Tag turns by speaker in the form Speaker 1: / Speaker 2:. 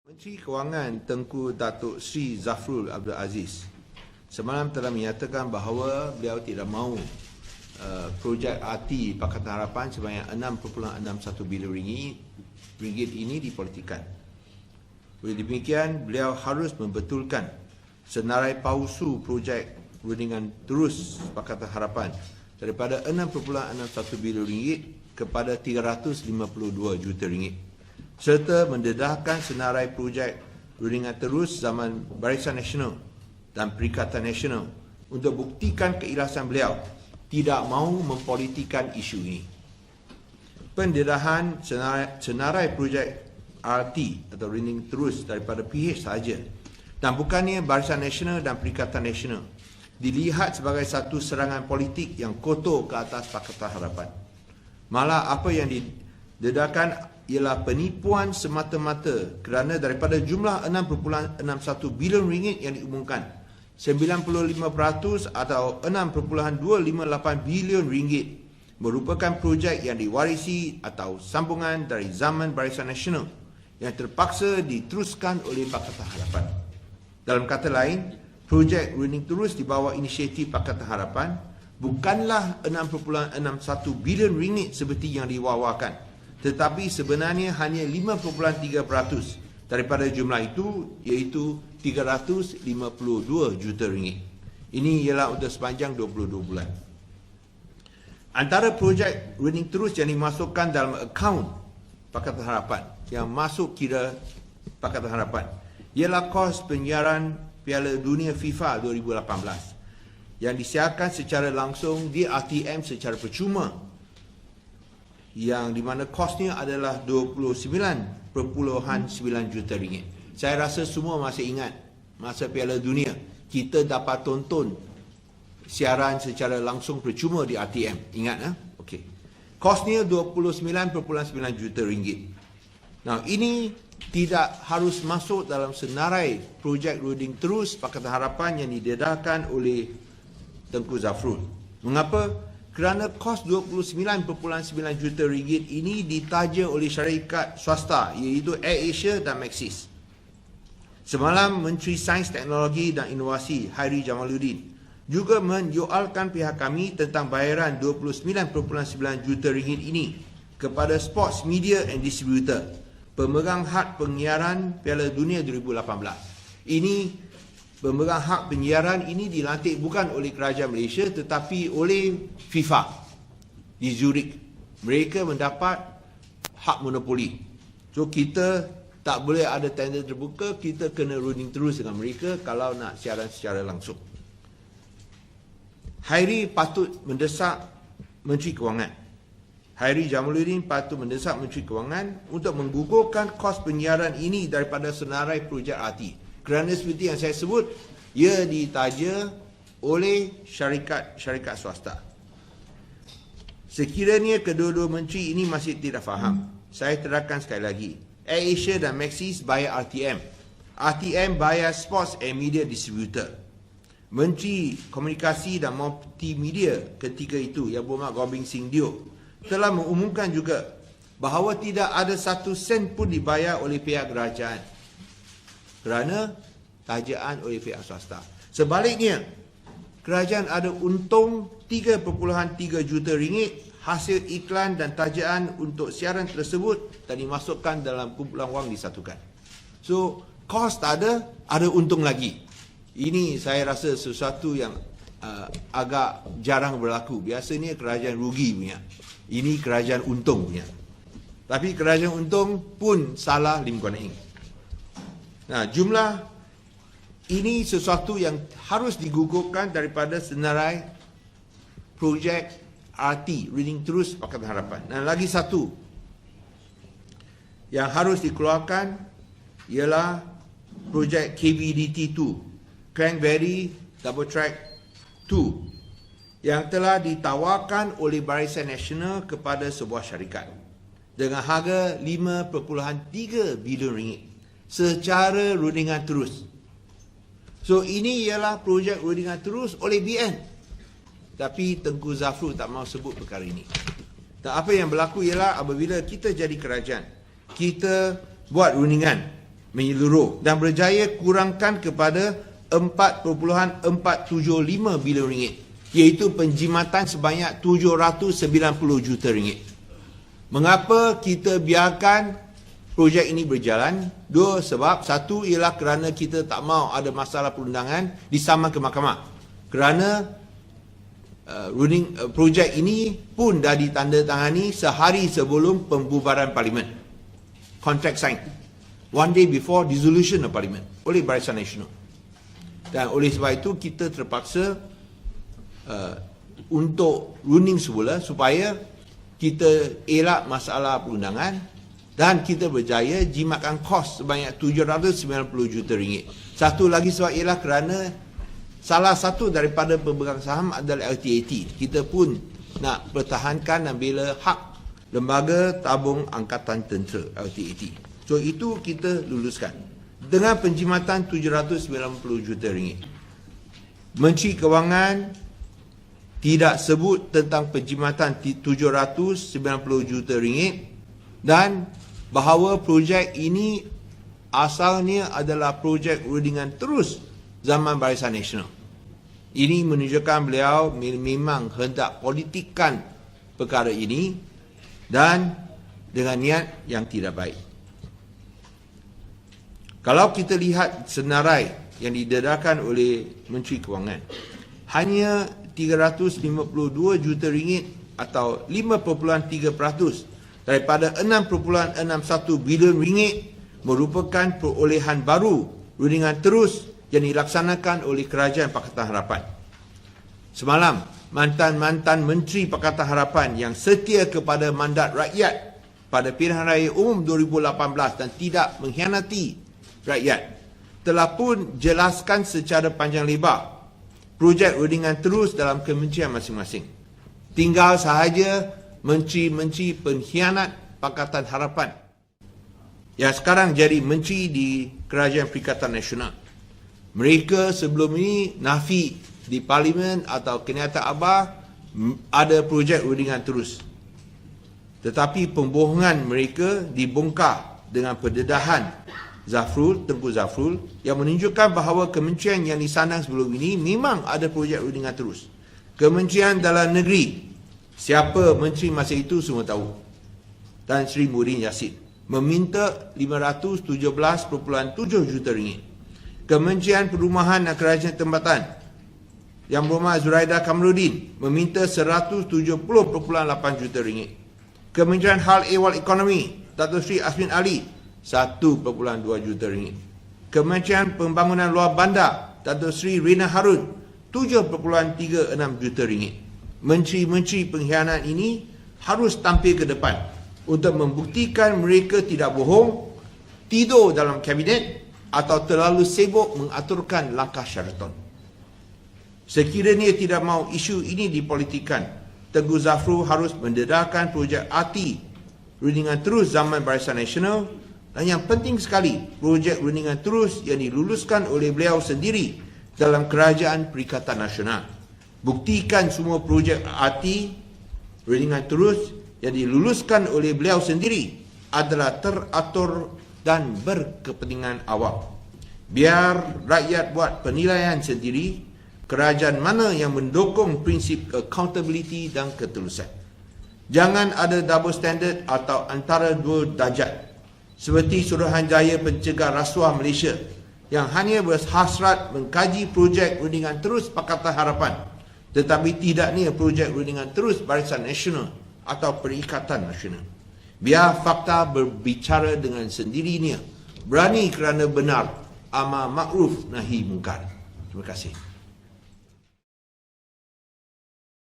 Speaker 1: Menteri Kewangan Tengku Datuk Sri Zafrul Abdul Aziz semalam telah menyatakan bahawa beliau tidak mahu projek RT Pakatan Harapan sebanyak 6.61 bilion ringgit ini dipolitikan. Oleh demikian, beliau harus membetulkan senarai palsu projek rundingan terus Pakatan Harapan daripada 6.61 bilion ringgit kepada 352 juta ringgit, serta mendedahkan senarai projek rundingan terus zaman Barisan Nasional dan Perikatan Nasional untuk buktikan keikhlasan beliau tidak mahu mempolitikan isu ini. Pendedahan senarai projek RT atau rundingan terus daripada PH sahaja dan bukannya Barisan Nasional dan Perikatan Nasional dilihat sebagai satu serangan politik yang kotor ke atas Pakatan Harapan. Malah apa yang didedahkan ialah penipuan semata-mata kerana daripada jumlah 6.61 bilion ringgit yang diumumkan, 95% atau 6.258 bilion ringgit merupakan projek yang diwarisi atau sambungan dari zaman Barisan Nasional yang terpaksa diteruskan oleh Pakatan Harapan. Dalam kata lain, projek runding terus di bawah inisiatif Pakatan Harapan bukanlah 6.61 bilion ringgit seperti yang diwawakan, tetapi sebenarnya hanya 5.3% daripada jumlah itu, iaitu 352 juta ringgit. Ini ialah untuk sepanjang 22 bulan. Antara projek runding terus yang dimasukkan dalam akaun Pakatan Harapan yang masuk kira Pakatan Harapan ialah kos penyiaran Piala Dunia FIFA 2018 yang disiarkan secara langsung di RTM secara percuma, yang di mana kosnya adalah 29.9 juta ringgit. Saya rasa semua masih ingat masa Piala Dunia kita dapat tonton siaran secara langsung percuma di RTM. Ingat? Okey. Kosnya 29.9 juta ringgit. Nah, ini tidak harus masuk dalam senarai projek runding terus Pakatan Harapan yang didedahkan oleh Tengku Zafrul. Mengapa? Kerana kos 29.9 juta ringgit ini ditaja oleh syarikat swasta iaitu AirAsia dan Maxis. Semalam Menteri Sains, Teknologi dan Inovasi Hairi Jamaluddin juga menyoalkan pihak kami tentang bayaran 29.9 juta ringgit ini kepada Sports Media and Distributor, pemegang hak penyiaran Piala Dunia 2018. Ini pemegang hak penyiaran ini dilantik bukan oleh kerajaan Malaysia tetapi oleh FIFA di Zurich. Mereka mendapat hak monopoli. So kita tak boleh ada tender terbuka, kita kena runding terus dengan mereka kalau nak siaran secara langsung. Hairi patut mendesak Menteri Kewangan. Hairi Jamaluddin patut mendesak Menteri Kewangan untuk menggugurkan kos penyiaran ini daripada senarai projek RT. Kerana seperti yang saya sebut, ia ditaja oleh syarikat swasta. Sekiranya kedua-dua menteri ini masih tidak faham, saya terangkan sekali lagi. AirAsia dan Maxis bayar RTM. RTM bayar Sports and Media Distributor. Menteri Komunikasi dan Multimedia ketika itu, yang berhormat Gobind Singh Dio, telah mengumumkan juga bahawa tidak ada satu sen pun dibayar oleh pihak kerajaan kerana tajaan oleh pihak swasta. Sebaliknya, kerajaan ada untung 3.3 juta ringgit hasil iklan dan tajaan untuk siaran tersebut dan dimasukkan dalam kumpulan wang disatukan. So, kos tak ada untung lagi. Ini saya rasa sesuatu yang agak jarang berlaku. Biasanya kerajaan rugi punya. Ini kerajaan untung punya. Tapi kerajaan untung pun salah lim kuan ing. Nah, jumlah ini sesuatu yang harus digugurkan daripada senarai projek RT, Runding Terus Pakatan Harapan. Dan lagi satu yang harus dikeluarkan ialah projek KVDT2, Cranberry Double Track 2, yang telah ditawarkan oleh Barisan Nasional kepada sebuah syarikat dengan harga 5.3 bilion ringgit secara rundingan terus. So ini ialah projek rundingan terus oleh BN. Tapi Tengku Zafrul tak mahu sebut perkara ini. Dan apa yang berlaku ialah apabila kita jadi kerajaan, kita buat rundingan menyeluruh dan berjaya kurangkan kepada 4.475 bilion ringgit, iaitu penjimatan sebanyak 790 juta ringgit. Mengapa kita biarkan projek ini berjalan? Dua sebab. Satu ialah kerana kita tak mahu ada masalah perundangan disaman ke mahkamah. Kerana projek ini pun dah ditandatangani sehari sebelum pembubaran Parlimen. Contract signed one day before dissolution of Parliament oleh Barisan Nasional. Dan oleh sebab itu kita terpaksa untuk running semula supaya kita elak masalah perundangan, dan kita berjaya jimatkan kos sebanyak 790 juta ringgit. Satu lagi sebab ialah kerana salah satu daripada pemegang saham adalah LTAT. Kita pun nak pertahankan dan bela hak Lembaga Tabung Angkatan Tentera LTAT. So itu kita luluskan dengan penjimatan 790 juta ringgit. Menteri Kewangan tidak sebut tentang penjimatan 790 juta ringgit dan bahawa projek ini asalnya adalah projek rundingan terus zaman Barisan Nasional. Ini menunjukkan beliau memang hendak politikkan perkara ini dan dengan niat yang tidak baik. Kalau kita lihat senarai yang didedarkan oleh Menteri Kewangan, hanya 352 juta ringgit atau 5.3% daripada 6.61 bilion ringgit merupakan perolehan baru rundingan terus yang dilaksanakan oleh Kerajaan Pakatan Harapan. Semalam, mantan-mantan Menteri Pakatan Harapan yang setia kepada mandat rakyat pada pilihan raya umum 2018 dan tidak mengkhianati rakyat telah pun jelaskan secara panjang lebar projek rundingan terus dalam kementerian masing-masing. Tinggal sahaja menteri-menteri pengkhianat Pakatan Harapan yang sekarang jadi menteri di Kerajaan Perikatan Nasional. Mereka sebelum ini nafi di Parlimen atau kenyataan Abah ada projek rundingan terus. Tetapi pembohongan mereka dibongkar dengan pendedahan Tengku Zafrul yang menunjukkan bahawa kementerian yang disandang sebelum ini memang ada projek rundingan terus. Kementerian Dalam Negeri, siapa menteri masa itu semua tahu, Tan Sri Muhyiddin Yassin, meminta 517.7 juta ringgit. Kementerian Perumahan dan Kerajaan Tempatan yang berhormat Zuraida Kamarudin meminta 170.8 juta ringgit. Kementerian Hal Ehwal Ekonomi Dato' Sri Azmin Ali 1.2 juta ringgit. Kementerian Pembangunan Luar Bandar Dato' Sri Rina Harun 7.36 juta ringgit. Menteri-menteri pengkhianat ini harus tampil ke depan untuk membuktikan mereka tidak bohong, tidur dalam kabinet atau terlalu sibuk mengaturkan langkah Sheraton. Sekiranya tidak mahu isu ini dipolitikan, Tengku Zafrul harus mendedarkan projek RT rundingan terus zaman Barisan Nasional, dan yang penting sekali, projek rundingan terus yang diluluskan oleh beliau sendiri dalam Kerajaan Perikatan Nasional. Buktikan semua projek RT rundingan terus yang diluluskan oleh beliau sendiri adalah teratur dan berkepentingan awam. Biar rakyat buat penilaian sendiri kerajaan mana yang mendukung prinsip accountability dan ketulusan. Jangan ada double standard atau antara dua darjat seperti Suruhanjaya Pencegah Rasuah Malaysia yang hanya berhasrat mengkaji projek rundingan terus Pakatan Harapan tetapi tidaknya projek rundingan terus Barisan Nasional atau Perikatan Nasional. Biar fakta berbicara dengan sendirinya. Berani kerana benar, amar makruf nahi mungkar. Terima kasih.